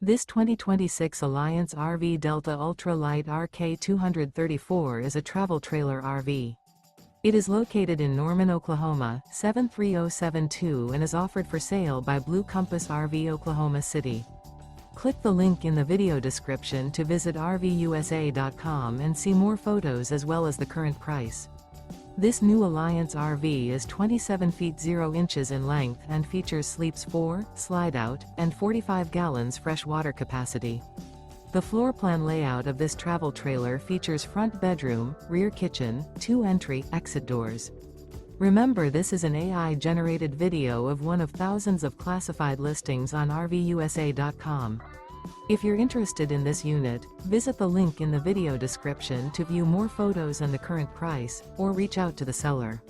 This 2026 Alliance RV Delta Ultra Lite RK234 is a travel trailer RV. It is located in Norman, Oklahoma, 73072 and is offered for sale by Blue Compass RV Oklahoma City. Click the link in the video description to visit RVUSA.com and see more photos as well as the current price. This new Alliance RV is 27 feet 0 inches in length and features sleeps 4, slide-out, and 45 gallons fresh water capacity. The floor plan layout of this travel trailer features front bedroom, rear kitchen, 2 entry/exit doors. Remember, this is an AI-generated video of one of thousands of classified listings on RVUSA.com. If you're interested in this unit, visit the link in the video description to view more photos and the current price, or reach out to the seller.